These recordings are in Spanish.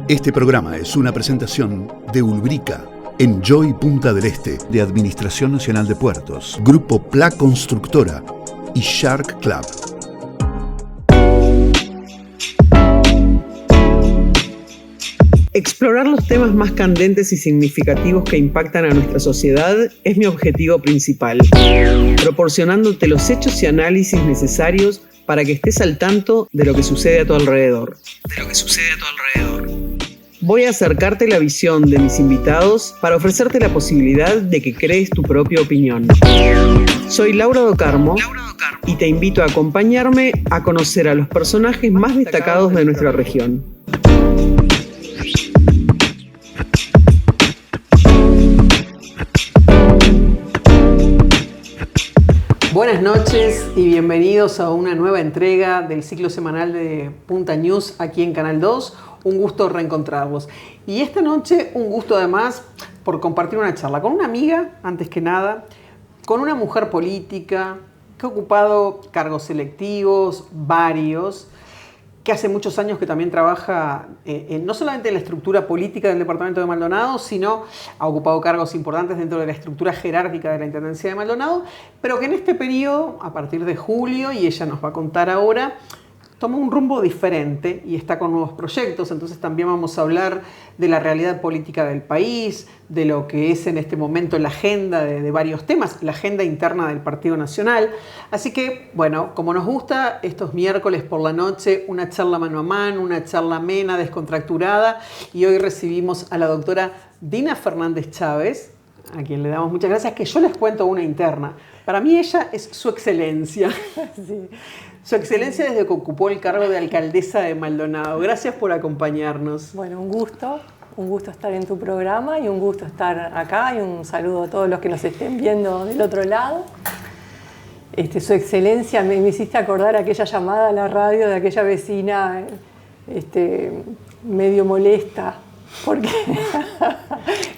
Este programa es una presentación de Ulbrica, Enjoy Punta del Este, de Administración Nacional de Puertos, Grupo Pla Constructora y Shark Club. Explorar los temas más candentes y significativos que impactan a nuestra sociedad es mi objetivo principal, proporcionándote los hechos y análisis necesarios para que estés al tanto de lo que sucede a tu alrededor. Voy a acercarte la visión de mis invitados para ofrecerte la posibilidad de que crees tu propia opinión. Soy Laura Do Carmo y te invito a acompañarme a conocer a los personajes más destacados de nuestra región. Buenas noches y bienvenidos a una nueva entrega del ciclo semanal de Punta News aquí en Canal 2. Un gusto reencontrarlos. Y esta noche un gusto además por compartir una charla con una amiga, antes que nada, con una mujer política que ha ocupado cargos selectivos, varios, que hace muchos años que también trabaja no solamente en la estructura política del departamento de Maldonado, sino ha ocupado cargos importantes dentro de la estructura jerárquica de la Intendencia de Maldonado, pero que en este periodo, a partir de julio, y ella nos va a contar ahora, tomó un rumbo diferente y está con nuevos proyectos. Entonces también vamos a hablar de la realidad política del país, de lo que es en este momento la agenda de varios temas, la agenda interna del Partido Nacional. Así que, bueno, como nos gusta, estos miércoles por la noche, una charla mano a mano, una charla amena, descontracturada. Y hoy recibimos a la doctora Dina Fernández Chávez, a quien le damos muchas gracias, que yo les cuento una interna. Para mí ella es su excelencia. Sí. Su excelencia desde que ocupó el cargo de alcaldesa de Maldonado. Gracias por acompañarnos. Bueno, un gusto estar en tu programa y un gusto estar acá y un saludo a todos los que nos estén viendo del otro lado. Su excelencia, me hiciste acordar aquella llamada a la radio de aquella vecina medio molesta. Porque,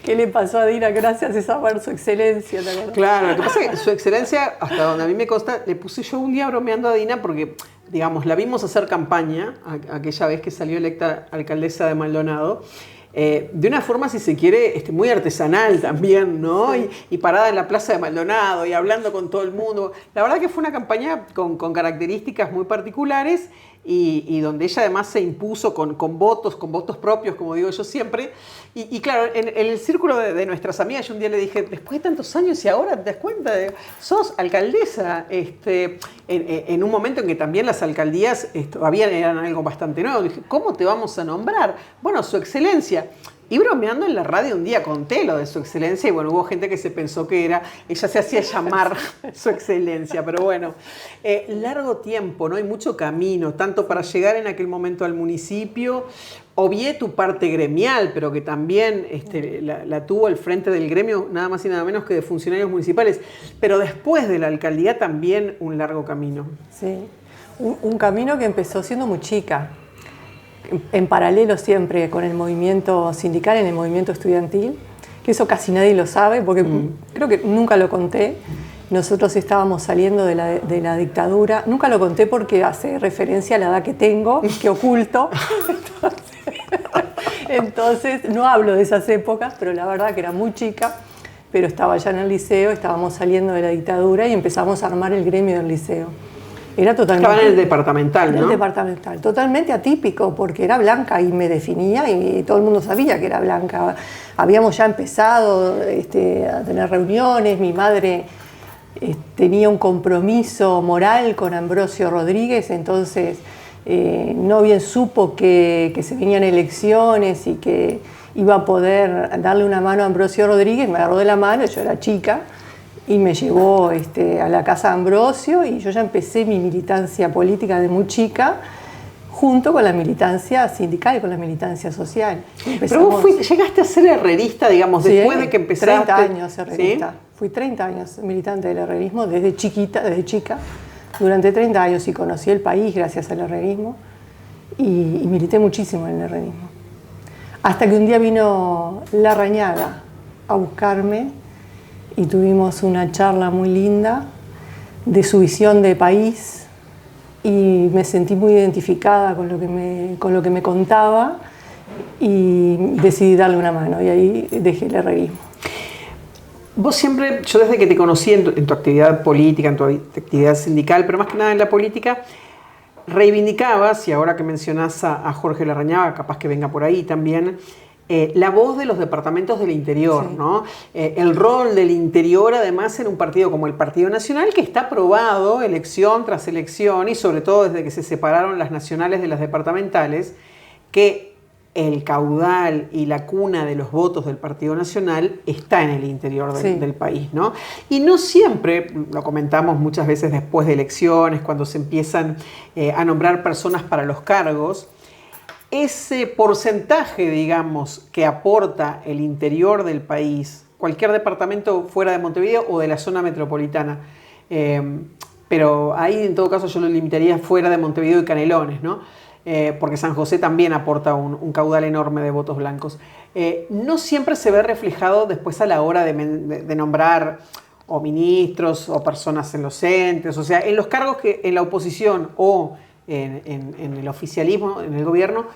¿qué le pasó a Dina? Gracias a saber su excelencia, ¿te acuerdas? Claro, lo que pasa es que su excelencia, hasta donde a mí me consta, le puse yo un día bromeando a Dina porque, digamos, la vimos hacer campaña aquella vez que salió electa alcaldesa de Maldonado. De una forma, si se quiere, muy artesanal también, ¿no? Sí. Y parada en la plaza de Maldonado y hablando con todo el mundo. La verdad que fue una campaña con características muy particulares y donde ella además se impuso con votos propios, como digo yo siempre. Y claro, en el círculo de nuestras amigas, yo un día le dije, después de tantos años y ahora te das cuenta, sos alcaldesa, en un momento en que también las alcaldías todavía eran algo bastante nuevo. Dije, ¿cómo te vamos a nombrar? Bueno, su excelencia. Y bromeando en la radio un día conté lo de su excelencia y bueno, hubo gente que se pensó que ella se hacía llamar su excelencia, pero bueno, largo tiempo, ¿no? Hay mucho camino, tanto para llegar en aquel momento al municipio, obvié tu parte gremial, pero que también la tuvo al frente del gremio, nada más y nada menos que de funcionarios municipales, pero después de la alcaldía también un largo camino. Sí, un camino que empezó siendo muy chica. En paralelo siempre con el movimiento sindical, en el movimiento estudiantil, que eso casi nadie lo sabe, porque creo que nunca lo conté. Nosotros estábamos saliendo de la dictadura. Nunca lo conté porque hace referencia a la edad que tengo, que oculto. Entonces no hablo de esas épocas, pero la verdad que era muy chica, pero estaba ya en el liceo, estábamos saliendo de la dictadura y empezamos a armar el gremio del liceo. Era totalmente, estaba en el departamental, ¿no? En el departamental, totalmente atípico, porque era blanca y me definía y todo el mundo sabía que era blanca. Habíamos ya empezado a tener reuniones, mi madre tenía un compromiso moral con Ambrosio Rodríguez, entonces no bien supo que se venían elecciones y que iba a poder darle una mano a Ambrosio Rodríguez, me agarró de la mano, yo era chica, y me llevó a la casa de Ambrosio y yo ya empecé mi militancia política de muy chica junto con la militancia sindical y con la militancia social. Pero vos llegaste a ser herrerista, digamos, sí, después de que empezaste. 30 años herrerista. ¿Sí? Fui 30 años militante del herrerismo desde chica, durante 30 años y conocí el país gracias al herrerismo y milité muchísimo en el herrerismo. Hasta que un día vino Larrañaga a buscarme y tuvimos una charla muy linda de su visión de país y me sentí muy identificada con lo que me contaba y decidí darle una mano y ahí dejé el herrerismo. Vos siempre, yo desde que te conocí en tu actividad política, en tu actividad sindical, pero más que nada en la política, reivindicabas, y ahora que mencionás a Jorge Larrañaga, capaz que venga por ahí también, la voz de los departamentos del interior, sí, ¿no? El rol del interior, además, en un partido como el Partido Nacional, que está probado elección tras elección, y sobre todo desde que se separaron las nacionales de las departamentales, que el caudal y la cuna de los votos del Partido Nacional está en el interior del país, ¿no? Y no siempre, lo comentamos muchas veces después de elecciones, cuando se empiezan a nombrar personas para los cargos, ese porcentaje, digamos, que aporta el interior del país, cualquier departamento fuera de Montevideo o de la zona metropolitana, pero ahí en todo caso yo lo limitaría fuera de Montevideo y Canelones, ¿no? Porque San José también aporta un caudal enorme de votos blancos. No siempre se ve reflejado después a la hora de nombrar o ministros o personas en los entes, o sea, en los cargos que en la oposición o en el oficialismo, en el gobierno,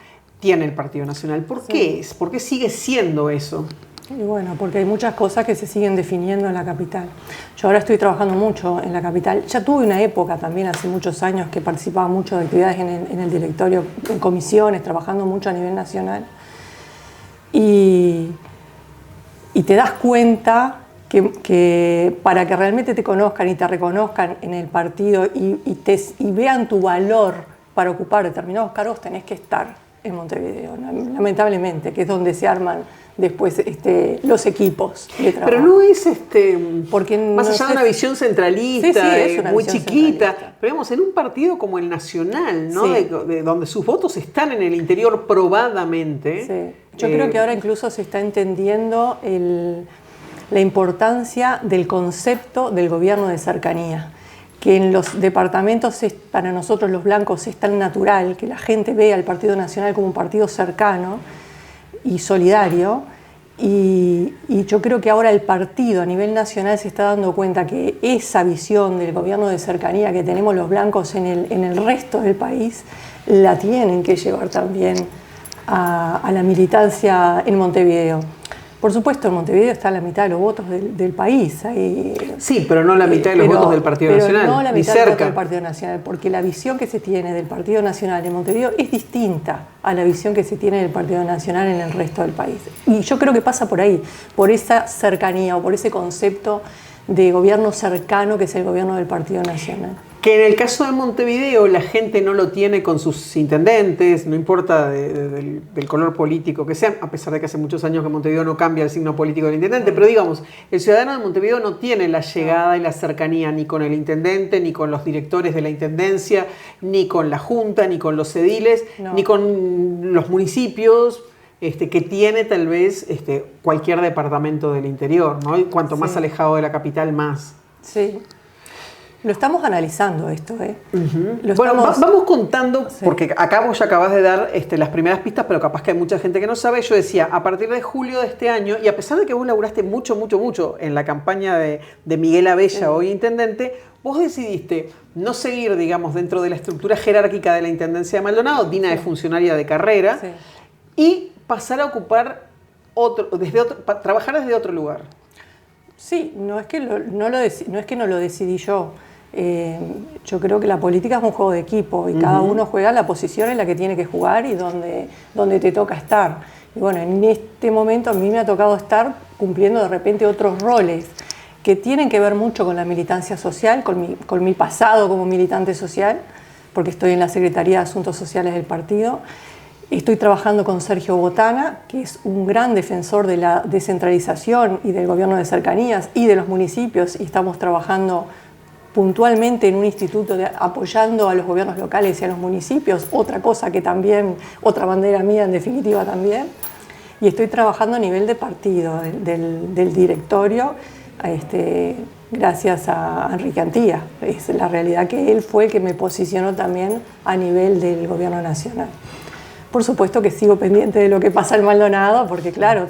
tiene el Partido Nacional. ¿Por qué es? ¿Por qué sigue siendo eso? Y bueno, porque hay muchas cosas que se siguen definiendo en la capital. Yo ahora estoy trabajando mucho en la capital. Ya tuve una época también, hace muchos años, que participaba mucho de actividades en el directorio, en comisiones, trabajando mucho a nivel nacional. Y te das cuenta que para que realmente te conozcan y te reconozcan en el partido y vean tu valor para ocupar determinados cargos, tenés que estar en Montevideo, lamentablemente, que es donde se arman después los equipos de trabajo. Pero no es porque más allá de una visión centralista, sí, es una muy visión chiquita, pero digamos, en un partido como el Nacional, ¿no? Sí. De donde sus votos están en el interior probadamente. Sí. Yo creo que ahora incluso se está entendiendo la importancia del concepto del gobierno de cercanía, que en los departamentos para nosotros los blancos es tan natural que la gente vea al Partido Nacional como un partido cercano y solidario, y yo creo que ahora el partido a nivel nacional se está dando cuenta que esa visión del gobierno de cercanía que tenemos los blancos en el resto del país la tienen que llevar también a la militancia en Montevideo. Por supuesto, en Montevideo está la mitad de los votos del país. Sí, pero no la mitad de los votos del Partido Nacional, no la ni mitad de los votos cerca. del Partido Nacional, porque la visión que se tiene del Partido Nacional en Montevideo es distinta a la visión que se tiene del Partido Nacional en el resto del país. Y yo creo que pasa por ahí, por esa cercanía o por ese concepto de gobierno cercano que es el gobierno del Partido Nacional. Que en el caso de Montevideo la gente no lo tiene con sus intendentes, no importa del color político que sean, a pesar de que hace muchos años que Montevideo no cambia el signo político del intendente, pero digamos, el ciudadano de Montevideo no tiene la llegada y la cercanía ni con el intendente, ni con los directores de la intendencia, ni con la junta, ni con los ediles, ni con los municipios, que tiene tal vez cualquier departamento del interior, ¿no? Y cuanto más alejado de la capital, más. Sí. Lo estamos analizando esto, Uh-huh. Vamos contando, porque acá vos ya acabás de dar las primeras pistas, pero capaz que hay mucha gente que no sabe. Yo decía, a partir de julio de este año, y a pesar de que vos laburaste mucho en la campaña de Miguel Abella, hoy intendente, vos decidiste no seguir, digamos, dentro de la estructura jerárquica de la Intendencia de Maldonado. Dina es funcionaria de carrera, y pasar a ocupar trabajar desde otro lugar. Sí, no es que no lo decidí yo. Yo creo que la política es un juego de equipo y cada uno juega la posición en la que tiene que jugar y donde te toca estar. Y bueno, en este momento a mí me ha tocado estar cumpliendo de repente otros roles que tienen que ver mucho con la militancia social, con mi pasado como militante social, porque estoy en la Secretaría de Asuntos Sociales del partido. Estoy trabajando con Sergio Botana, que es un gran defensor de la descentralización y del gobierno de cercanías y de los municipios, y estamos trabajando puntualmente en un instituto apoyando a los gobiernos locales y a los municipios, otra cosa que también, otra bandera mía en definitiva también. Y estoy trabajando a nivel de partido, del directorio, gracias a Enrique Antía. Es la realidad que él fue el que me posicionó también a nivel del gobierno nacional. Por supuesto que sigo pendiente de lo que pasa en Maldonado, porque claro,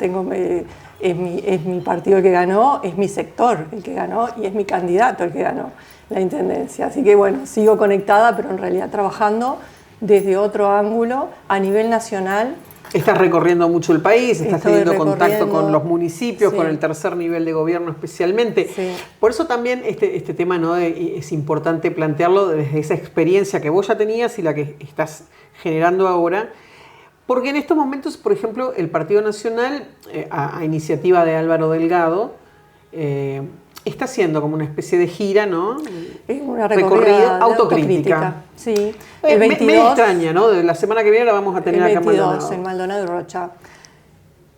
es mi partido el que ganó, es mi sector el que ganó y es mi candidato el que ganó la intendencia. Así que bueno, sigo conectada, pero en realidad trabajando desde otro ángulo a nivel nacional Estás recorriendo mucho el país, estás teniendo contacto con los municipios, sí, con el tercer nivel de gobierno especialmente. Sí. Por eso también este tema, ¿no? Es importante plantearlo desde esa experiencia que vos ya tenías y la que estás generando ahora. Porque en estos momentos, por ejemplo, el Partido Nacional, a iniciativa de Álvaro Delgado, está haciendo como una especie de gira, ¿no? Es una recorrida autocrítica. Sí. El 22, me extraña, ¿no? De la semana que viene la vamos a tener el 22, acá en Maldonado. en Maldonado y Rocha.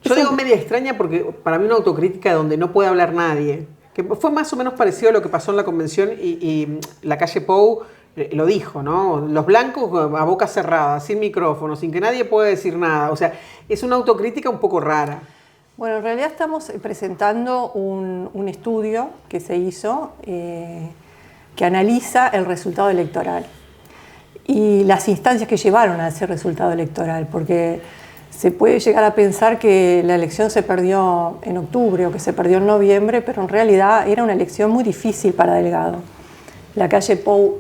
Yo digo media extraña porque para mí una autocrítica donde no puede hablar nadie. Que fue más o menos parecido a lo que pasó en la convención y la calle Pou lo dijo, ¿no? Los blancos a boca cerrada, sin micrófono, sin que nadie pueda decir nada. O sea, es una autocrítica un poco rara. Bueno, en realidad estamos presentando un estudio que se hizo que analiza el resultado electoral y las instancias que llevaron a ese resultado electoral, porque se puede llegar a pensar que la elección se perdió en octubre o que se perdió en noviembre, pero en realidad era una elección muy difícil para Delgado. La calle Pou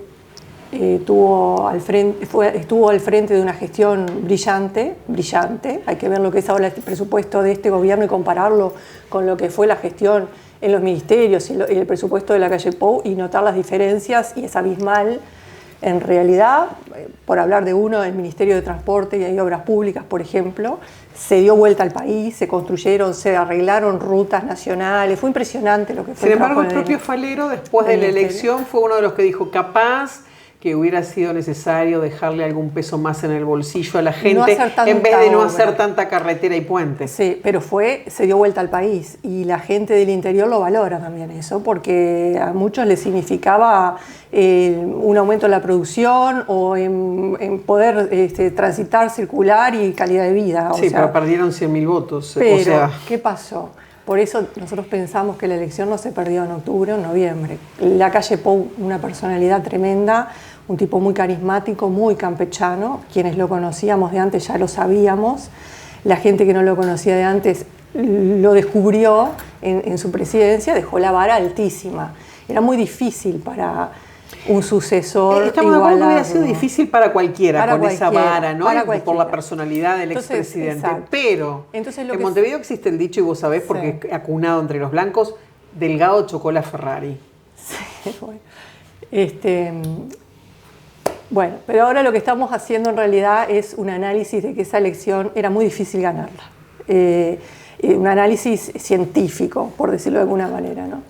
estuvo al frente de una gestión brillante, hay que ver lo que es ahora el presupuesto de este gobierno y compararlo con lo que fue la gestión en los ministerios y el presupuesto de la calle Pou y notar las diferencias, y es abismal. En realidad, por hablar de uno, el Ministerio de Transporte y Obras Públicas, por ejemplo, se dio vuelta al país, se construyeron, se arreglaron rutas nacionales, fue impresionante lo que fue. Sin embargo, el propio Falero, después de la elección, fue uno de los que dijo capaz que hubiera sido necesario dejarle algún peso más en el bolsillo a la gente en vez de no hacer tanta carretera y puentes. Sí, pero se dio vuelta al país y la gente del interior lo valora también eso, porque a muchos les significaba un aumento en la producción o en poder transitar, circular y calidad de vida. Sí, pero perdieron 100.000 votos. Pero, ¿qué pasó? Por eso nosotros pensamos que la elección no se perdió en octubre o en noviembre. La calle Pou, una personalidad tremenda, un tipo muy carismático, muy campechano. Quienes lo conocíamos de antes ya lo sabíamos. La gente que no lo conocía de antes lo descubrió en su presidencia, dejó la vara altísima. Era muy difícil para un sucesor. Estamos de acuerdo que hubiera sido difícil para cualquiera esa vara, ¿no? Por la personalidad del expresidente. Pero en Montevideo existe el dicho, y vos sabés, porque es acunado entre los blancos, Delgado chocó la Ferrari. Sí, bueno, pero ahora lo que estamos haciendo en realidad es un análisis de que esa elección era muy difícil ganarla. Un análisis científico, por decirlo de alguna manera, ¿no?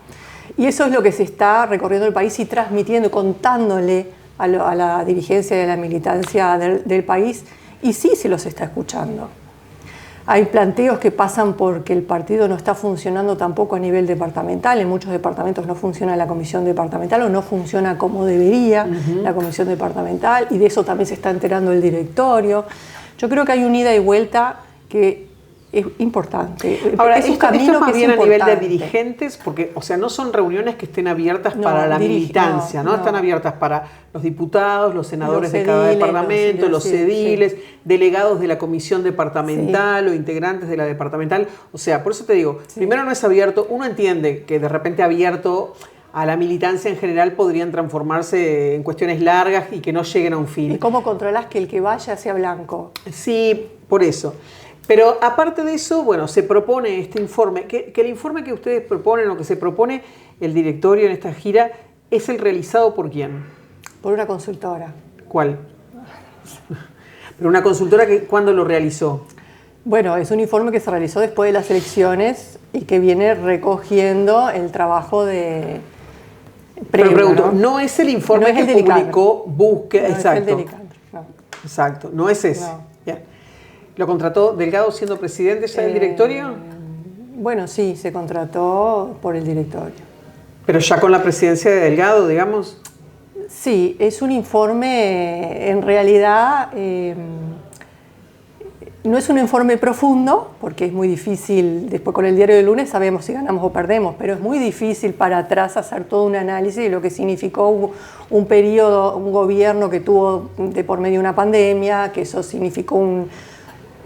Y eso es lo que se está recorriendo el país y transmitiendo, contándole a la dirigencia de la militancia del país, y sí se los está escuchando. Hay planteos que pasan porque el partido no está funcionando tampoco a nivel departamental. En muchos departamentos no funciona la comisión departamental o no funciona como debería la comisión departamental, y de eso también se está enterando el directorio. Yo creo que hay un ida y vuelta que es importante. Ahora, esto es más bien a nivel de dirigentes, porque, o sea, no son reuniones que estén abiertas para la militancia, ¿no? Están abiertas para los diputados, los senadores de cada departamento, los ediles, delegados de la comisión departamental o integrantes de la departamental. O sea, por eso te digo, primero no es abierto. Uno entiende que de repente abierto a la militancia en general podrían transformarse en cuestiones largas y que no lleguen a un fin. ¿Y cómo controlás que el que vaya sea blanco? Sí, por eso. Pero aparte de eso, bueno, se propone este informe, que el informe que ustedes proponen o que se propone el directorio en esta gira, ¿es el realizado por quién? Por una consultora. ¿Cuál? Pero una consultora que ¿cuándo lo realizó? Bueno, es un informe que se realizó después de las elecciones y que viene recogiendo el trabajo de previo. Pero pregunto, ¿no es el informe que publicó Búsqueda? Exacto. Es el de Nicandro, no. Exacto, no es ese. No. Ya. ¿Lo contrató Delgado siendo presidente ya del directorio? Bueno, sí, se contrató por el directorio. ¿Pero ya con la presidencia de Delgado, digamos? Sí, es un informe, en realidad, no es un informe profundo, porque es muy difícil, después con el diario del lunes sabemos si ganamos o perdemos, pero es muy difícil para atrás hacer todo un análisis de lo que significó un periodo, un gobierno que tuvo de por medio una pandemia, que eso significó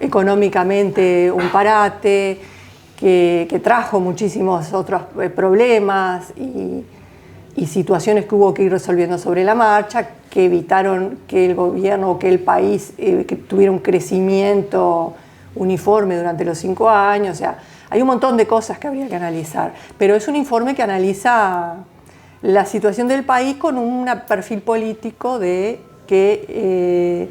económicamente un parate, que trajo muchísimos otros problemas y situaciones que hubo que ir resolviendo sobre la marcha, que evitaron que el gobierno o que el país que tuviera un crecimiento uniforme durante los 5 años. O sea, hay un montón de cosas que habría que analizar, pero es un informe que analiza la situación del país con un perfil político de que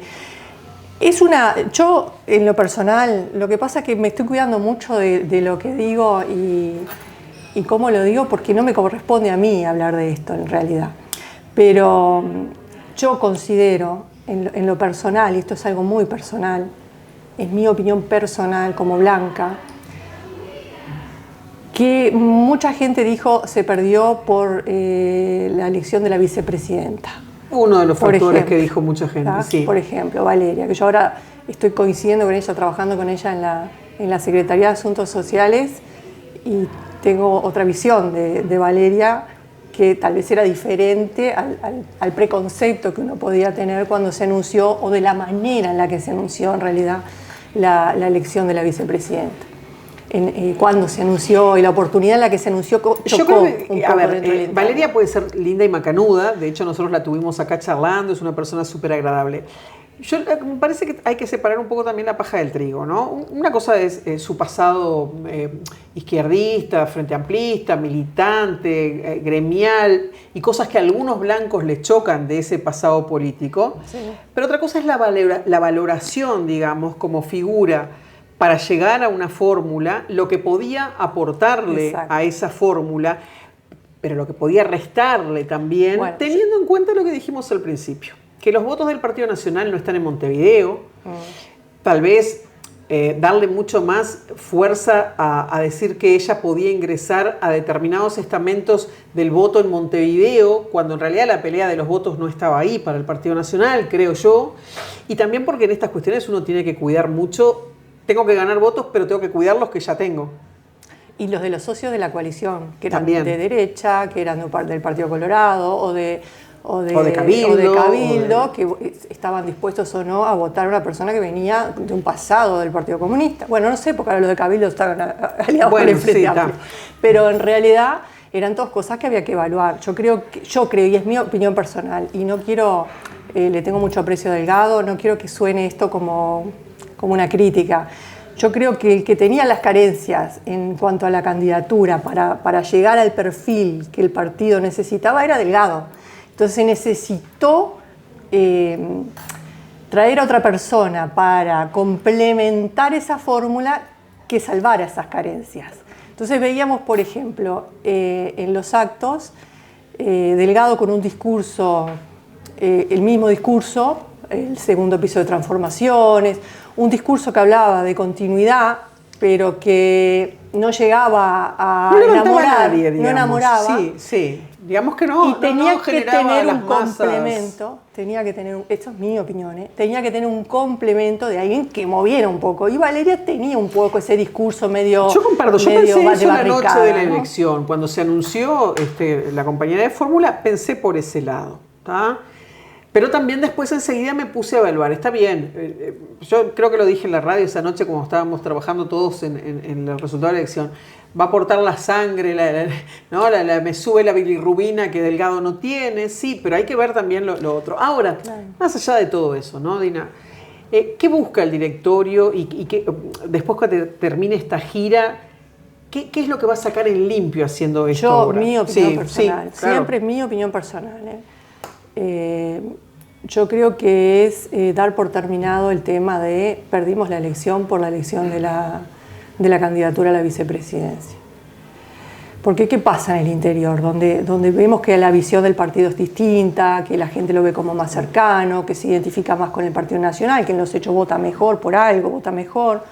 yo en lo personal, lo que pasa es que me estoy cuidando mucho de lo que digo y cómo lo digo, porque no me corresponde a mí hablar de esto en realidad. Pero yo considero en lo personal, y esto es algo muy personal, es mi opinión personal como Blanca, que mucha gente dijo se perdió por la elección de la vicepresidenta. Uno de los factores que dijo mucha gente, sí. Por ejemplo, Valeria, que yo ahora estoy coincidiendo con ella, trabajando con ella en la Secretaría de Asuntos Sociales, y tengo otra visión de Valeria que tal vez era diferente al preconcepto que uno podía tener cuando se anunció, o de la manera en la que se anunció en realidad la elección de la vicepresidenta. Cuando se anunció y la oportunidad en la que se anunció chocó. Yo creo que, a ver, Valeria puede ser linda y macanuda, de hecho nosotros la tuvimos acá charlando, es una persona súper agradable. Me parece que hay que separar un poco también la paja del trigo, ¿no? Una cosa es su pasado izquierdista, frente amplista, militante, gremial, y cosas que a algunos blancos les chocan de ese pasado político. Sí. Pero otra cosa es la valoración, digamos, como figura para llegar a una fórmula, lo que podía aportarle a esa fórmula, pero lo que podía restarle también, bueno, teniendo en cuenta lo que dijimos al principio, que los votos del Partido Nacional no están en Montevideo, tal vez darle mucho más fuerza a decir que ella podía ingresar a determinados estamentos del voto en Montevideo, cuando en realidad la pelea de los votos no estaba ahí para el Partido Nacional, creo yo, y también porque en estas cuestiones uno tiene que cuidar mucho. Tengo que ganar votos, pero tengo que cuidar los que ya tengo. Y los de los socios de la coalición, que eran de derecha, que eran del Partido Colorado o de Cabildo, que estaban dispuestos o no a votar a una persona que venía de un pasado del Partido Comunista. Bueno, no sé, porque ahora los de Cabildo estaban aliados con el Frente Amplio. Pero en realidad eran todas cosas que había que evaluar. Yo creo, y es mi opinión personal, y no quiero, le tengo mucho aprecio a Delgado, no quiero que suene esto como una crítica. Yo creo que el que tenía las carencias en cuanto a la candidatura para llegar al perfil que el partido necesitaba era Delgado. Entonces se necesitó traer a otra persona para complementar esa fórmula que salvara esas carencias. Entonces veíamos, por ejemplo, en los actos, Delgado con un discurso, el mismo discurso, el segundo piso de transformaciones, un discurso que hablaba de continuidad, pero que no llegaba a enamorar, a nadie, no enamoraba. Sí, digamos que no. Y tenía que tener un complemento. Esto es mi opinión, tenía que tener un complemento de alguien que moviera un poco. Y Valeria tenía un poco ese discurso medio. Yo comparto, yo pensé eso la noche de la elección. Cuando se anunció la compañía de fórmula, pensé por ese lado, ¿tá? Pero también después enseguida me puse a evaluar. Está bien, yo creo que lo dije en la radio esa noche cuando estábamos trabajando todos en el resultado de la elección. Va a aportar la sangre, me sube la bilirrubina que Delgado no tiene, sí, pero hay que ver también lo otro. Ahora, más allá de todo eso, ¿no, Dina? ¿Qué busca el directorio y después cuando termine esta gira, qué es lo que va a sacar en limpio haciendo esto? Mi opinión personal, claro. Siempre es mi opinión personal, yo creo que es dar por terminado el tema de perdimos la elección por la elección de la candidatura a la vicepresidencia. Porque ¿qué pasa en el interior? Donde vemos que la visión del partido es distinta, que la gente lo ve como más cercano, que se identifica más con el Partido Nacional, que en los hechos vota mejor por algo, vota mejor.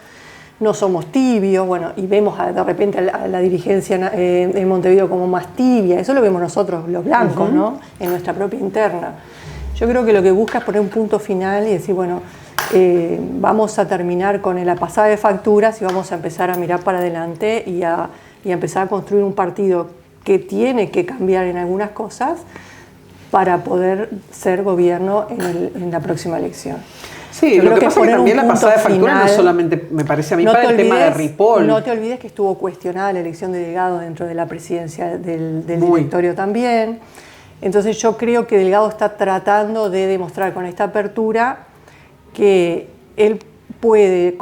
No somos tibios, bueno, y vemos de repente a la dirigencia en Montevideo como más tibia. Eso lo vemos nosotros, los blancos, ¿no? En nuestra propia interna. Yo creo que lo que busca es poner un punto final y decir, bueno, vamos a terminar con la pasada de facturas y vamos a empezar a mirar para adelante y a empezar a construir un partido que tiene que cambiar en algunas cosas para poder ser gobierno en la próxima elección. Sí, lo que pasa es que también la pasada de factura no solamente, me parece a mí, para el tema de Ripoll. No te olvides que estuvo cuestionada la elección de Delgado dentro de la presidencia del directorio también. Entonces yo creo que Delgado está tratando de demostrar con esta apertura que él puede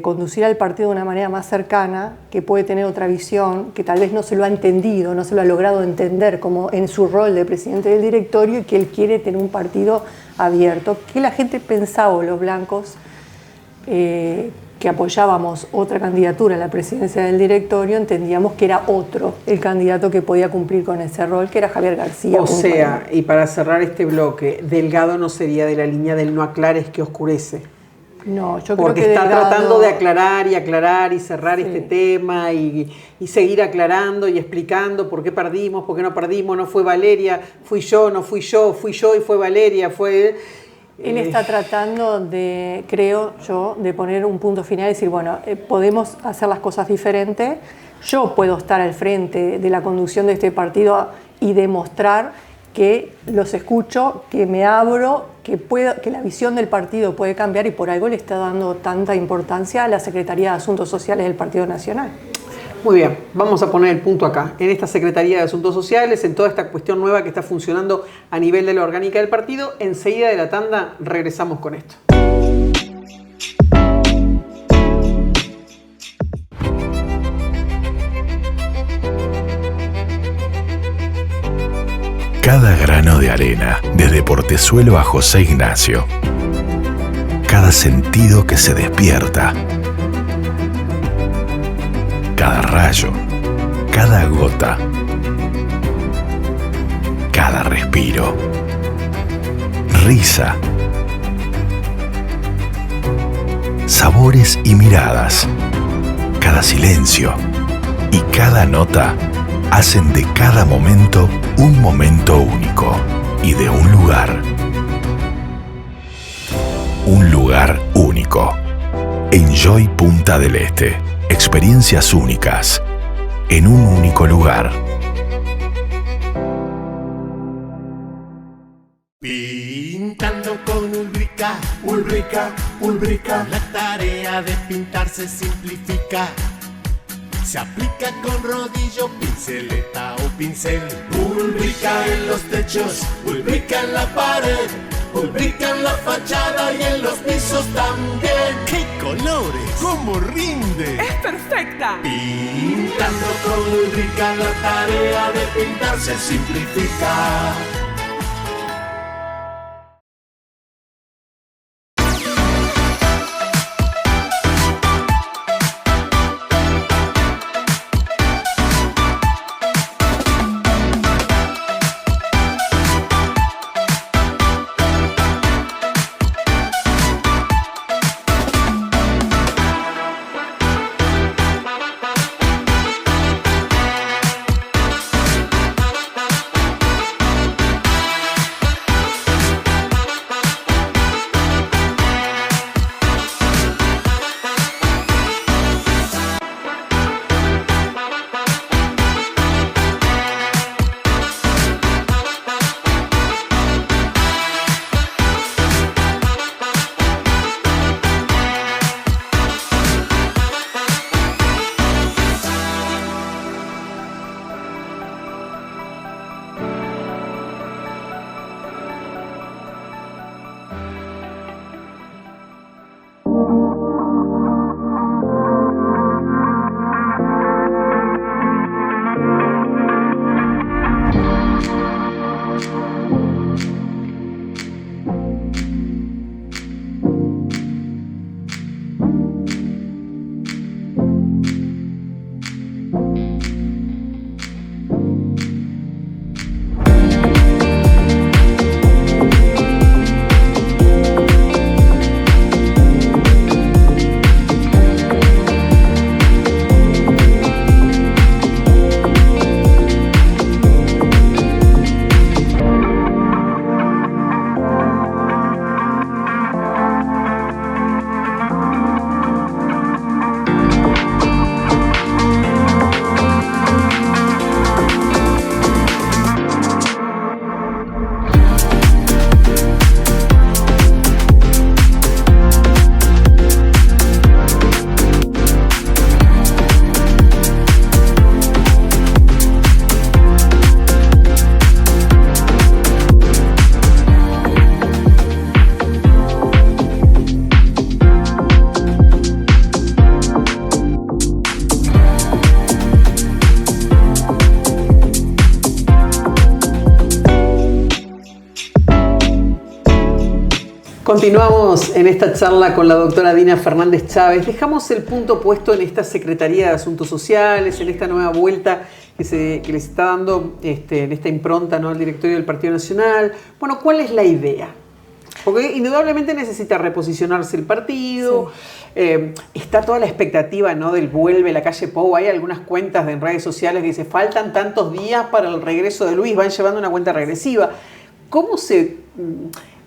conducir al partido de una manera más cercana, que puede tener otra visión, que tal vez no se lo ha entendido, no se lo ha logrado entender como en su rol de presidente del directorio, y que él quiere tener un partido abierto, que la gente pensaba, los blancos, que apoyábamos otra candidatura a la presidencia del directorio, entendíamos que era otro el candidato que podía cumplir con ese rol, que era Javier García. O sea, y para cerrar este bloque, Delgado no sería de la línea del no aclares que oscurece. No, yo creo que porque está Delgado, tratando de aclarar y cerrar sí, este tema y seguir aclarando y explicando por qué perdimos, por qué no perdimos, no fue Valeria, fui yo, no fui yo, fui yo y fue Valeria, fue... Él está tratando de, creo yo, de poner un punto final y decir, bueno, podemos hacer las cosas diferentes, yo puedo estar al frente de la conducción de este partido y demostrar que los escucho, que me abro, que la visión del partido puede cambiar, y por algo le está dando tanta importancia a la Secretaría de Asuntos Sociales del Partido Nacional. Muy bien, vamos a poner el punto acá, en esta Secretaría de Asuntos Sociales, en toda esta cuestión nueva que está funcionando a nivel de la orgánica del partido. Enseguida de la tanda regresamos con esto. Cada grano de arena, desde Portezuelo a José Ignacio. Cada sentido que se despierta. Cada rayo, cada gota, cada respiro. Risa. Sabores y miradas. Cada silencio y cada nota hacen de cada momento un momento único y de un lugar. Un lugar único. Enjoy Punta del Este. Experiencias únicas en un único lugar. Pintando con Ulbrica, Ulbrica, Ulbrica. La tarea de pintar se simplifica. Se aplica con rodillo, pinceleta o pincel. Ulbrica en los techos, Ulbrica en la pared, Ulbrica en la fachada y en los pisos también. ¡Qué colores! ¡Cómo rinde! ¡Es perfecta! Pintando con Ulbrica, la tarea de pintar se simplifica. Continuamos en esta charla con la doctora Dina Fernández Chávez. Dejamos el punto puesto en esta Secretaría de Asuntos Sociales, en esta nueva vuelta que les está dando en esta impronta, ¿no?, al directorio del Partido Nacional. Bueno, ¿cuál es la idea? Porque indudablemente necesita reposicionarse el partido. Sí. Está toda la expectativa, ¿no?, del vuelve la calle Pou. Hay algunas cuentas en redes sociales que dicen faltan tantos días para el regreso de Luis, van llevando una cuenta regresiva. ¿Cómo se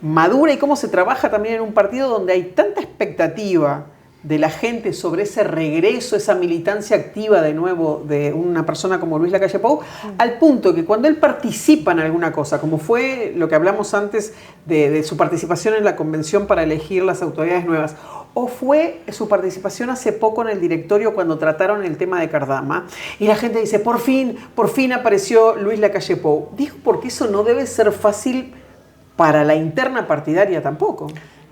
madura y cómo se trabaja también en un partido donde hay tanta expectativa de la gente sobre ese regreso, esa militancia activa de nuevo de una persona como Luis Lacalle Pou, al punto que cuando él participa en alguna cosa, como fue lo que hablamos antes de su participación en la convención para elegir las autoridades nuevas, o fue su participación hace poco en el directorio cuando trataron el tema de Cardama, y la gente dice, por fin apareció Luis Lacalle Pou. Dijo, porque eso no debe ser fácil para la interna partidaria tampoco.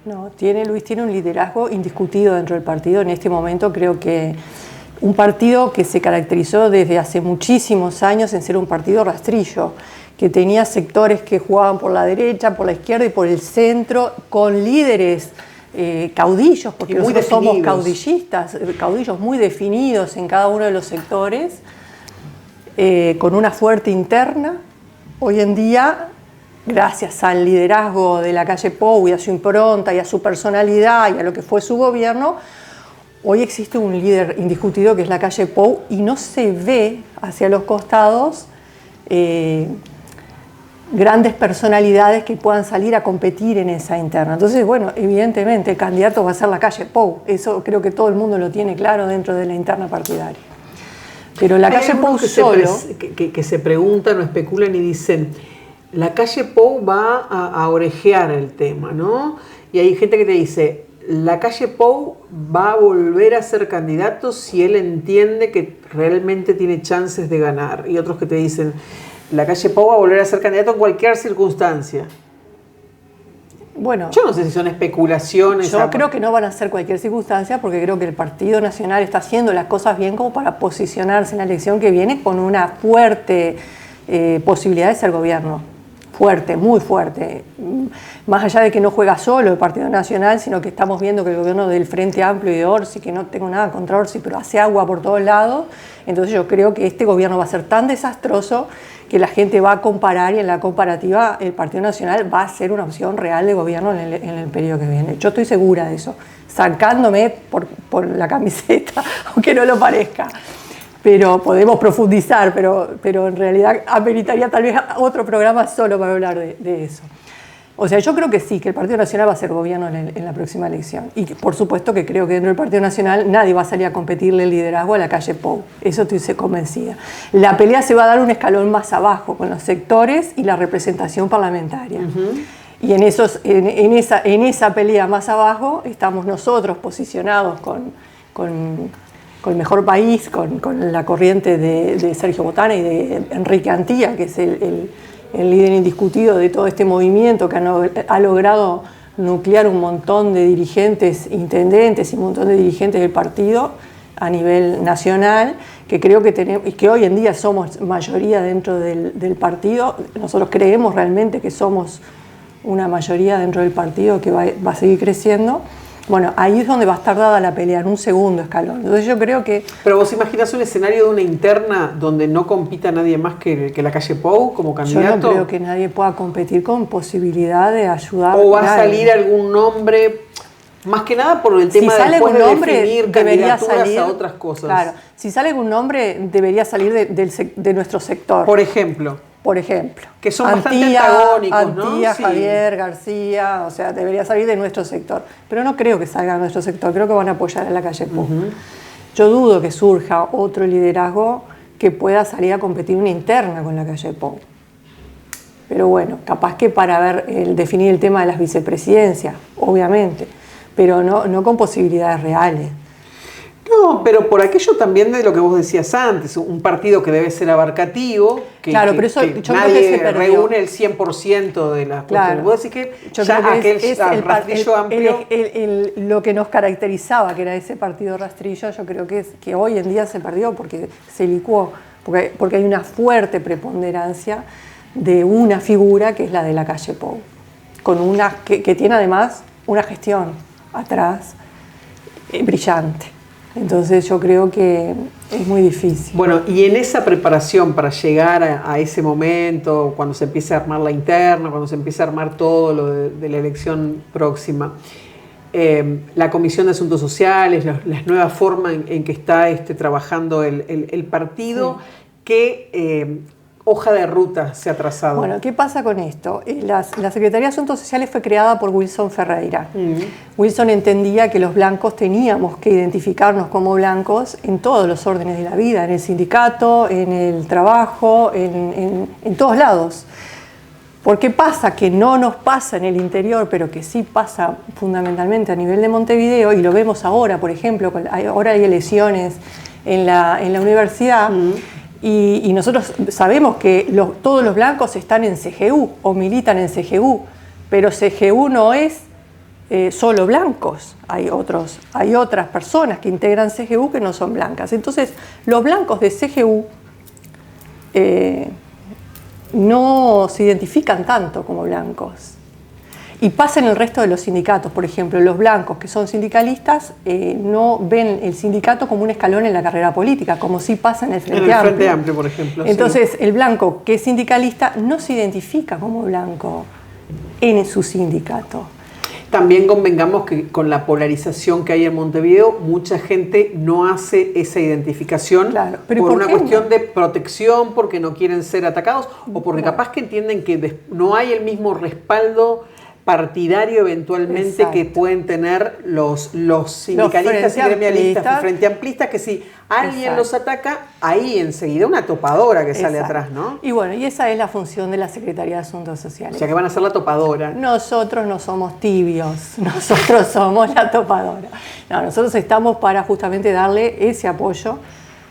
No, Luis tiene un liderazgo indiscutido dentro del partido. En este momento creo que un partido que se caracterizó desde hace muchísimos años en ser un partido rastrillo, que tenía sectores que jugaban por la derecha, por la izquierda y por el centro, con líderes caudillos, porque nosotros somos caudillistas, caudillos muy definidos en cada uno de los sectores, con una fuerte interna. Hoy en día, gracias al liderazgo de Lacalle Pou y a su impronta y a su personalidad y a lo que fue su gobierno, hoy existe un líder indiscutido que es Lacalle Pou y no se ve hacia los costados grandes personalidades que puedan salir a competir en esa interna. Entonces, bueno, evidentemente el candidato va a ser Lacalle Pou. Eso creo que todo el mundo lo tiene claro dentro de la interna partidaria. Pero Lacalle Pou solo... que se preguntan o especulan y dicen... Lacalle Pou va a orejear el tema, ¿no? Y hay gente que te dice, Lacalle Pou va a volver a ser candidato si él entiende que realmente tiene chances de ganar. Y otros que te dicen, Lacalle Pou va a volver a ser candidato en cualquier circunstancia. Bueno, yo no sé si son especulaciones. Yo creo que no van a ser cualquier circunstancia porque creo que el Partido Nacional está haciendo las cosas bien como para posicionarse en la elección que viene con una fuerte posibilidad de ser gobierno. Fuerte, muy fuerte. Más allá de que no juega solo el Partido Nacional, sino que estamos viendo que el gobierno del Frente Amplio y de Orsi, que no tengo nada contra Orsi, pero hace agua por todos lados. Entonces yo creo que este gobierno va a ser tan desastroso que la gente va a comparar y en la comparativa el Partido Nacional va a ser una opción real de gobierno en el periodo que viene. Yo estoy segura de eso, sacándome por la camiseta, aunque no lo parezca. Pero podemos profundizar, pero en realidad ameritaría tal vez otro programa solo para hablar de eso. O sea, yo creo que sí, que el Partido Nacional va a ser gobierno en la próxima elección. Y por supuesto que creo que dentro del Partido Nacional nadie va a salir a competirle el liderazgo a Lacalle Pou. Eso estoy convencida. La pelea se va a dar un escalón más abajo, con los sectores y la representación parlamentaria. Y en esa pelea más abajo estamos nosotros posicionados con el Mejor País, con la corriente de Sergio Botana y de Enrique Antía, que es el líder indiscutido de todo este movimiento que ha logrado nuclear un montón de dirigentes, intendentes y un montón de dirigentes del partido a nivel nacional, que creo que tenemos, y que hoy en día somos mayoría dentro del partido. Nosotros creemos realmente que somos una mayoría dentro del partido que va a seguir creciendo. Bueno, ahí es donde va a estar dada la pelea, en un segundo escalón. Entonces yo creo que... Pero vos imaginás un escenario de una interna donde no compita nadie más que Lacalle Pou como candidato. Yo no creo que nadie pueda competir con posibilidad de ayudar. ¿O va a salir algún nombre, más que nada por el tema de después de definir candidaturas a otras cosas? Claro, si sale algún nombre debería salir de nuestro sector. Por ejemplo, que son bastante antagónicos, ¿no? Antía, sí. Javier, García, o sea, debería salir de nuestro sector. Pero no creo que salga de nuestro sector, creo que van a apoyar a Lacalle Pou. Yo dudo que surja otro liderazgo que pueda salir a competir una interna con Lacalle Pou. Pero bueno, capaz que para definir el tema de las vicepresidencias, obviamente, pero no con posibilidades reales. No, pero por aquello también de lo que vos decías antes, un partido que debe ser abarcativo, que, claro, pero eso, que nadie reúne el 100% de las cuestiones. Vos decís que yo ya creo que aquel rastrillo amplio... lo que nos caracterizaba, que era ese partido rastrillo, yo creo que hoy en día se perdió porque se licuó, porque hay una fuerte preponderancia de una figura que es la de Lacalle Pou, que tiene además una gestión atrás brillante. Entonces yo creo que es muy difícil. Bueno, y en esa preparación para llegar a ese momento, cuando se empiece a armar la interna, cuando se empiece a armar todo lo de la elección próxima, la Comisión de Asuntos Sociales, las nuevas formas en que está trabajando el partido, sí. ¿Qué hoja de ruta se ha trazado? Bueno, ¿qué pasa con esto? La Secretaría de Asuntos Sociales fue creada por Wilson Ferreira. Wilson entendía que los blancos teníamos que identificarnos como blancos en todos los órdenes de la vida, en el sindicato, en el trabajo, en todos lados. Porque pasa que no nos pasa en el interior, pero que sí pasa fundamentalmente a nivel de Montevideo, y lo vemos ahora, por ejemplo, ahora hay elecciones en la universidad, y nosotros sabemos que todos los blancos están en CGU o militan en CGU, pero CGU no es solo blancos, hay otras personas que integran CGU que no son blancas. Entonces, los blancos de CGU no se identifican tanto como blancos. Y pasa en el resto de los sindicatos. Por ejemplo, los blancos que son sindicalistas no ven el sindicato como un escalón en la carrera política, como sí pasa en el Frente Amplio. En el Frente Amplio, por ejemplo. Entonces, sí. El blanco que es sindicalista no se identifica como blanco en su sindicato. También convengamos que con la polarización que hay en Montevideo, mucha gente no hace esa identificación, claro, por una cuestión de protección, porque no quieren ser atacados, o porque capaz que entienden que no hay el mismo respaldo partidario eventualmente. Exacto. Que pueden tener los sindicalistas y gremialistas, frente amplistas, que si alguien. Exacto. Los ataca, ahí enseguida una topadora que. Exacto. Sale atrás, ¿no? Y bueno, y esa es la función de la Secretaría de Asuntos Sociales. O sea que van a ser la topadora. Nosotros no somos tibios, nosotros somos la topadora. No, nosotros estamos para justamente darle ese apoyo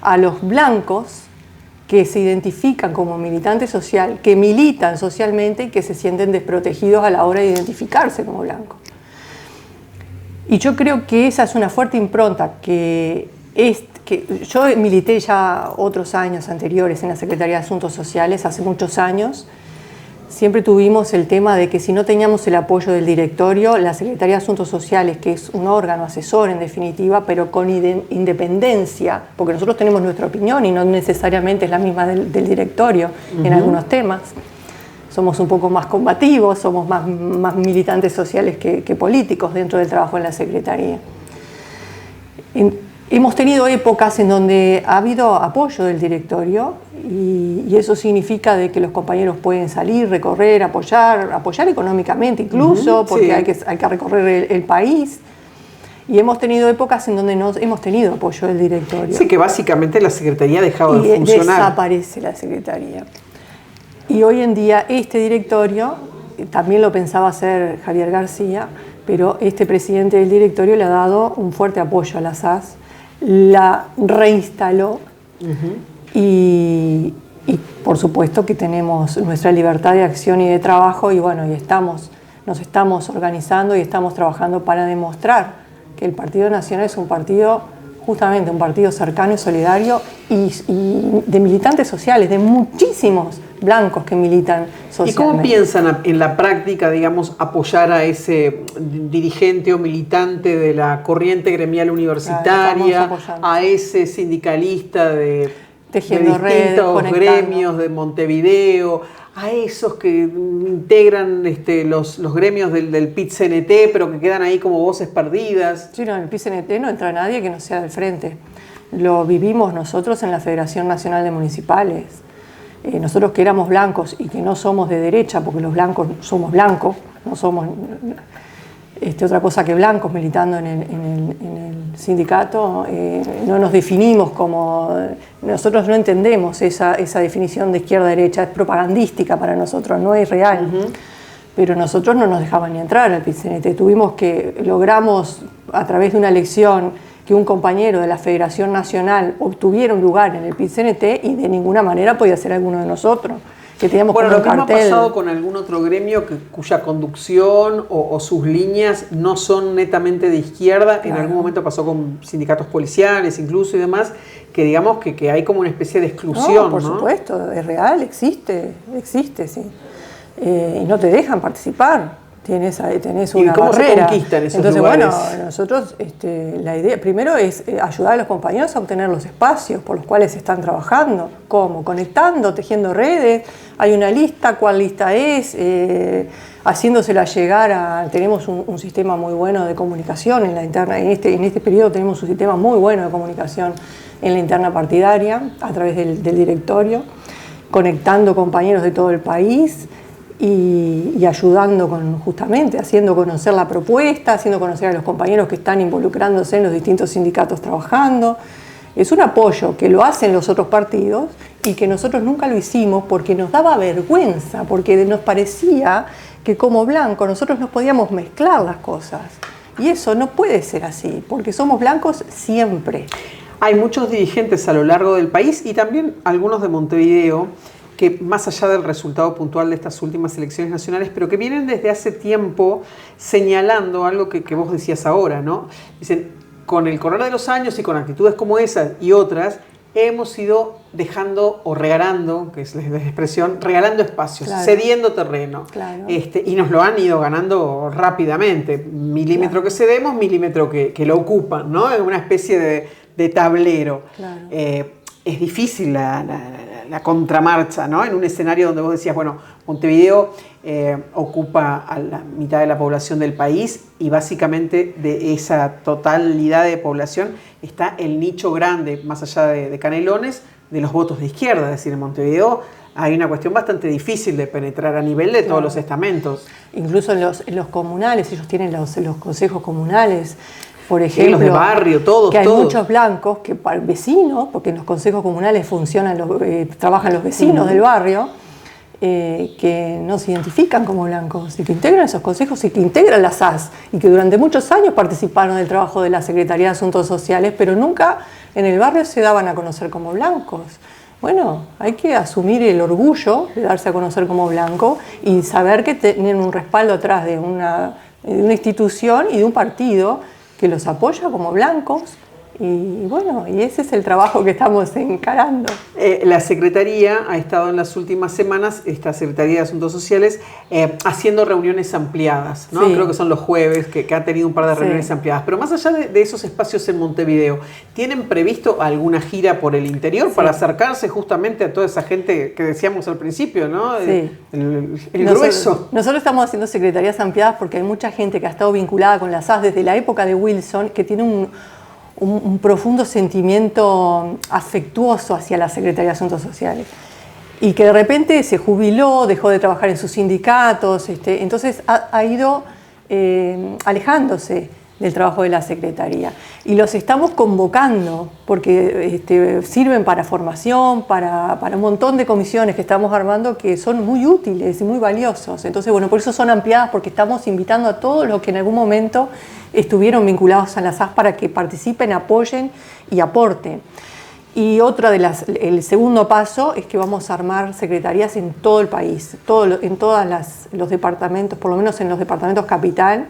a los blancos que se identifican como militante social, que militan socialmente y que se sienten desprotegidos a la hora de identificarse como blancos. Y yo creo que esa es una fuerte impronta que yo milité ya otros años anteriores en la Secretaría de Asuntos Sociales, hace muchos años. Siempre tuvimos el tema de que si no teníamos el apoyo del directorio, la Secretaría de Asuntos Sociales, que es un órgano asesor en definitiva, pero con independencia, porque nosotros tenemos nuestra opinión y no necesariamente es la misma del directorio en algunos temas. Somos un poco más combativos, somos más militantes sociales que políticos dentro del trabajo en la Secretaría. Hemos tenido épocas en donde ha habido apoyo del directorio y eso significa de que los compañeros pueden salir, recorrer, apoyar económicamente incluso, porque sí. hay que recorrer el país. Y hemos tenido épocas en donde no hemos tenido apoyo del directorio. Sí, que básicamente la Secretaría ha dejado de funcionar. Desaparece la Secretaría. Y hoy en día este directorio, también lo pensaba hacer Javier García, pero este presidente del directorio le ha dado un fuerte apoyo a la SAS, la reinstaló y por supuesto que tenemos nuestra libertad de acción y de trabajo y bueno, nos estamos organizando y estamos trabajando para demostrar que el Partido Nacional es un partido, justamente un partido cercano y solidario y de militantes sociales, de muchísimos blancos que militan socialmente. ¿Y cómo piensan en la práctica, digamos, apoyar a ese dirigente o militante de la corriente gremial universitaria, a ese sindicalista de distintos gremios de Montevideo, a esos que integran los gremios del PIT-CNT, pero que quedan ahí como voces perdidas? Sí, no, en el PIT-CNT no entra nadie que no sea del frente. Lo vivimos nosotros en la Federación Nacional de Municipales. Nosotros que éramos blancos y que no somos de derecha, porque los blancos somos blancos, no somos otra cosa que blancos militando en el sindicato, no nos definimos como... Nosotros no entendemos esa definición de izquierda-derecha, es propagandística para nosotros, no es real. Pero nosotros no nos dejaban ni entrar al PIT-CNT, logramos a través de una elección que un compañero de la Federación Nacional obtuviera un lugar en el PIT-CNT y de ninguna manera podía ser alguno de nosotros. Que teníamos bueno, lo que no ha pasado con algún otro gremio cuya conducción o sus líneas no son netamente de izquierda, claro. En algún momento pasó con sindicatos policiales incluso y demás, que digamos que hay como una especie de exclusión. No, por supuesto, es real, existe, sí. Y no te dejan participar. tenés una cómo barrera. se conquistan esos Entonces, lugares? bueno, nosotros la idea primero es ayudar a los compañeros a obtener los espacios por los cuales están trabajando. ¿Cómo? Conectando, tejiendo redes. Hay una lista, ¿cuál lista es? Haciéndosela llegar a... Tenemos un sistema muy bueno de comunicación en la interna. En este periodo tenemos un sistema muy bueno de comunicación en la interna partidaria a través del directorio, conectando compañeros de todo el país y ayudando justamente, haciendo conocer la propuesta, haciendo conocer a los compañeros que están involucrándose en los distintos sindicatos trabajando. Es un apoyo que lo hacen los otros partidos y que nosotros nunca lo hicimos porque nos daba vergüenza, porque nos parecía que como blanco nosotros no podíamos mezclar las cosas. Y eso no puede ser así, porque somos blancos siempre. Hay muchos dirigentes a lo largo del país y también algunos de Montevideo que más allá del resultado puntual de estas últimas elecciones nacionales, pero que vienen desde hace tiempo señalando algo que vos decías ahora, ¿no? Dicen, con el correr de los años y con actitudes como esas y otras, hemos ido dejando o regalando, que es la expresión, regalando espacios, claro, cediendo terreno. Claro. Y nos lo han ido ganando rápidamente. Milímetro, claro, que cedemos, milímetro que lo ocupan, ¿no? Es una especie de tablero. Claro. Es difícil la contramarcha, ¿no? En un escenario donde vos decías, bueno, Montevideo ocupa a la mitad de la población del país y básicamente de esa totalidad de población está el nicho grande, más allá de Canelones, de los votos de izquierda. Es decir, en Montevideo hay una cuestión bastante difícil de penetrar a nivel de todos los estamentos. Incluso en los comunales, ellos tienen los consejos comunales. Por ejemplo, los de barrio, todos. Que hay muchos blancos que vecinos, porque en los consejos comunales trabajan los vecinos del barrio, que no se identifican como blancos y que integran esos consejos y que integran las SAS y que durante muchos años participaron del trabajo de la Secretaría de Asuntos Sociales, pero nunca en el barrio se daban a conocer como blancos. Bueno, hay que asumir el orgullo de darse a conocer como blanco y saber que tienen un respaldo atrás de una institución y de un partido que los apoya como blancos, y bueno, y ese es el trabajo que estamos encarando. La Secretaría ha estado en las últimas semanas, esta Secretaría de Asuntos Sociales, haciendo reuniones ampliadas, ¿no? Sí. Creo que son los jueves, que ha tenido un par de reuniones ampliadas. Pero más allá de esos espacios en Montevideo, ¿tienen previsto alguna gira por el interior para acercarse justamente a toda esa gente que decíamos al principio, ¿no? Sí. El grueso. Nosotros estamos haciendo secretarías ampliadas porque hay mucha gente que ha estado vinculada con la SAS desde la época de Wilson, que tiene un profundo sentimiento afectuoso hacia la Secretaría de Asuntos Sociales y que de repente se jubiló, dejó de trabajar en sus sindicatos, entonces ha ido alejándose del trabajo de la Secretaría y los estamos convocando porque sirven para formación, para un montón de comisiones que estamos armando que son muy útiles y muy valiosos. Entonces, bueno, por eso son ampliadas, porque estamos invitando a todos los que en algún momento estuvieron vinculados a la SAS para que participen, apoyen y aporten. Y el segundo paso es que vamos a armar secretarías en todo el país, en todos los departamentos, por lo menos en los departamentos capital.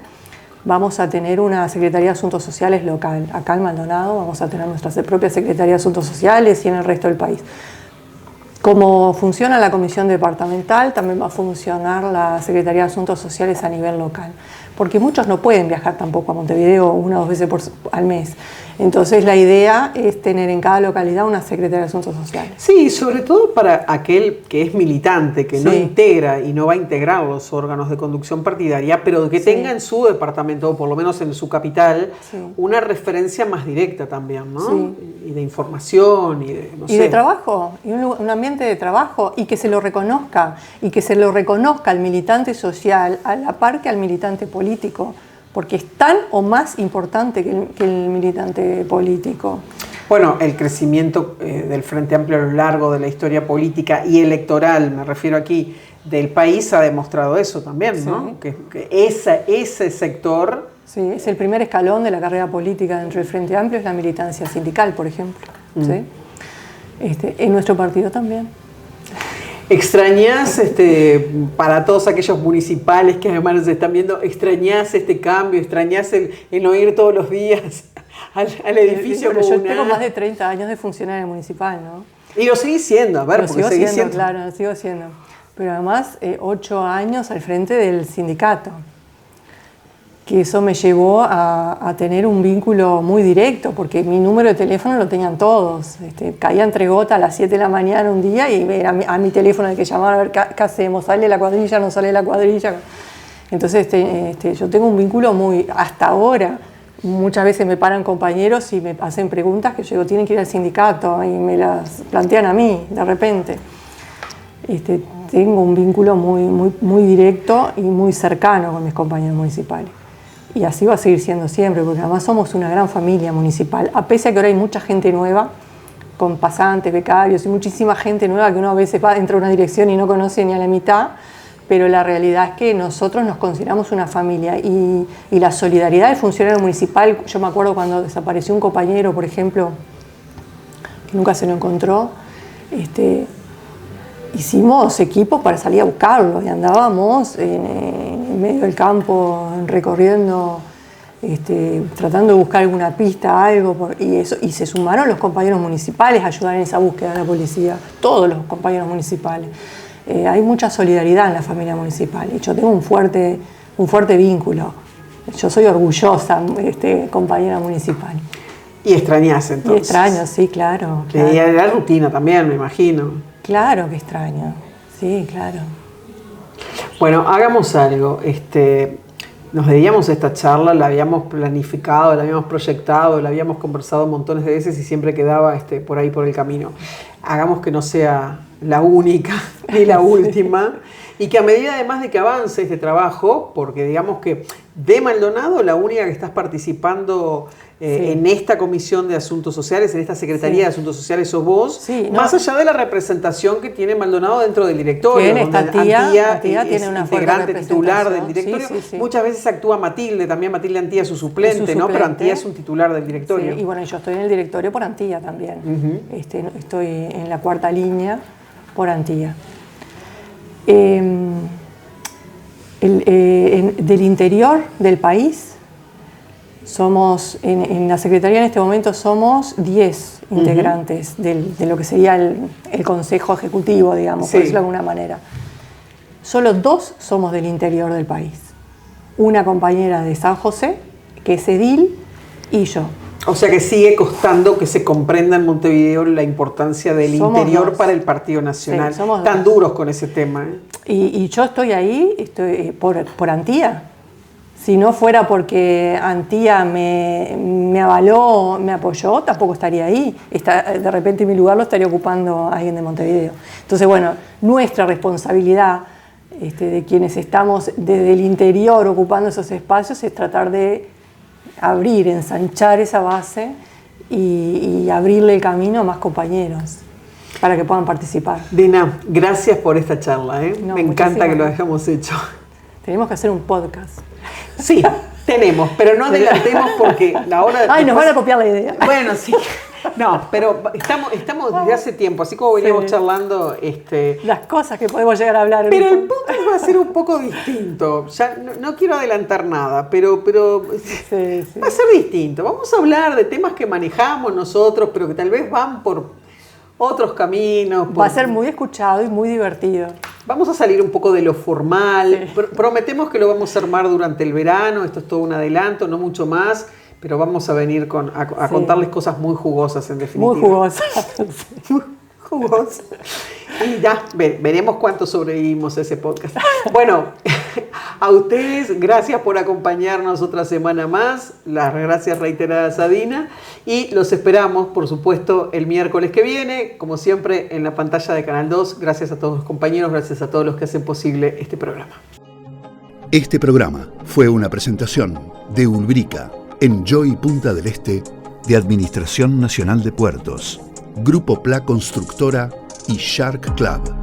Vamos a tener una Secretaría de Asuntos Sociales local. Acá en Maldonado vamos a tener nuestra propia Secretaría de Asuntos Sociales y en el resto del país. Como funciona la comisión departamental, también va a funcionar la Secretaría de Asuntos Sociales a nivel local. Porque muchos no pueden viajar tampoco a Montevideo 1 o 2 veces al mes. Entonces la idea es tener en cada localidad una Secretaría de Asuntos Sociales. Sí, sobre todo para aquel que es militante, que no integra y no va a integrar los órganos de conducción partidaria, pero que tenga en su departamento, o por lo menos en su capital, una referencia más directa también, ¿no? Sí. Y de información y de, de trabajo, y un ambiente de trabajo, y que se lo reconozca, al militante social a la par que al militante político, porque es tan o más importante que el militante político. Bueno, el crecimiento del Frente Amplio a lo largo de la historia política y electoral, me refiero aquí, del país ha demostrado eso también, ¿no? Sí. Que ese sector... Sí, es el primer escalón de la carrera política dentro del Frente Amplio, es la militancia sindical, por ejemplo. ¿Sí? En nuestro partido también. ¿Extrañás, para todos aquellos municipales que además nos están viendo, extrañás este cambio, extrañás el no ir todos los días al edificio comunal? Yo tengo más de 30 años de funcionaria municipal, ¿no? Y lo seguís siendo, a ver, porque sigo seguís siendo. Claro, lo sigo siendo. Pero además 8 años al frente del sindicato. que eso me llevó a tener un vínculo muy directo, porque mi número de teléfono lo tenían todos. Caía entre gotas a las 7 de la mañana un día y era a mi teléfono el que llamaban a ver qué hacemos, ¿sale la cuadrilla, no sale la cuadrilla? Entonces yo tengo un vínculo muy, hasta ahora, muchas veces me paran compañeros y me hacen preguntas que yo digo, tienen que ir al sindicato, y me las plantean a mí de repente. Tengo un vínculo muy directo y muy cercano con mis compañeros municipales. Y así va a seguir siendo siempre, porque además somos una gran familia municipal. A pesar de que ahora hay mucha gente nueva, con pasantes, becarios y muchísima gente nueva que uno a veces entra a una dirección y no conoce ni a la mitad, pero la realidad es que nosotros nos consideramos una familia y la solidaridad del funcionario municipal. Yo me acuerdo cuando desapareció un compañero, por ejemplo, que nunca se lo encontró, hicimos equipos para salir a buscarlo y andábamos en medio del campo recorriendo, tratando de buscar alguna pista, algo, y se sumaron los compañeros municipales a ayudar en esa búsqueda de la policía, todos los compañeros municipales. Hay mucha solidaridad en la familia municipal y yo tengo un fuerte vínculo. Yo soy orgullosa, compañera municipal. ¿Y extrañás entonces? Y extraño, sí, claro. Y la rutina también, me imagino. Claro que extraño, sí, claro. Bueno, hagamos algo. Nos debíamos a esta charla, la habíamos planificado, la habíamos proyectado, la habíamos conversado montones de veces y siempre quedaba por ahí por el camino. Hagamos que no sea la única ni la última y que a medida además de que avance este trabajo, porque digamos que de Maldonado la única que estás participando en esta Comisión de Asuntos Sociales, en esta Secretaría de Asuntos Sociales sos vos, más allá de la representación que tiene Maldonado dentro del directorio, donde Antía tiene una integrante titular del directorio. Muchas veces actúa Matilde, también Matilde Antía es su suplente, ¿no? Pero Antía es un titular del directorio. Sí, y bueno, yo estoy en el directorio por Antía también. Estoy en la cuarta línea por Antía. Del interior del país, somos, en la Secretaría en este momento somos 10 integrantes de lo que sería el Consejo Ejecutivo, digamos, por decirlo de alguna manera. Solo 2 somos del interior del país. Una compañera de San José, que es edil, y yo. O sea que sigue costando que se comprenda en Montevideo la importancia del interior para el Partido Nacional. Sí, tan duros con ese tema. Y yo estoy ahí por Antía. Si no fuera porque Antía me avaló, me apoyó, tampoco estaría ahí. De repente mi lugar lo estaría ocupando alguien de Montevideo. Entonces, bueno, nuestra responsabilidad de quienes estamos desde el interior ocupando esos espacios es tratar de abrir, ensanchar esa base y abrirle el camino a más compañeros para que puedan participar. Dina, gracias por esta charla. Me encanta que lo hayamos hecho. Tenemos que hacer un podcast. Sí, tenemos, pero no adelantemos porque la hora de... Ay, nos van a copiar la idea. Bueno, sí. No, pero estamos desde hace tiempo, así como veníamos charlando... las cosas que podemos llegar a hablar. Pero el podcast va a ser un poco distinto. Ya no quiero adelantar nada, pero va a ser distinto. Vamos a hablar de temas que manejamos nosotros, pero que tal vez van por otros caminos. Va a ser muy escuchado y muy divertido. Vamos a salir un poco de lo formal. Sí. Prometemos que lo vamos a armar durante el verano. Esto es todo un adelanto, no mucho más. Pero vamos a venir a contarles cosas muy jugosas, en definitiva. Muy jugosas. Muy jugosas. Y ya veremos cuánto sobrevivimos a ese podcast. Bueno, a ustedes, gracias por acompañarnos otra semana más. Las gracias reiteradas a Dina. Y los esperamos, por supuesto, el miércoles que viene, como siempre, en la pantalla de Canal 2. Gracias a todos los compañeros, gracias a todos los que hacen posible este programa. Este programa fue una presentación de Ulbrica, Enjoy Punta del Este, de Administración Nacional de Puertos, Grupo PLA Constructora y Shark Club.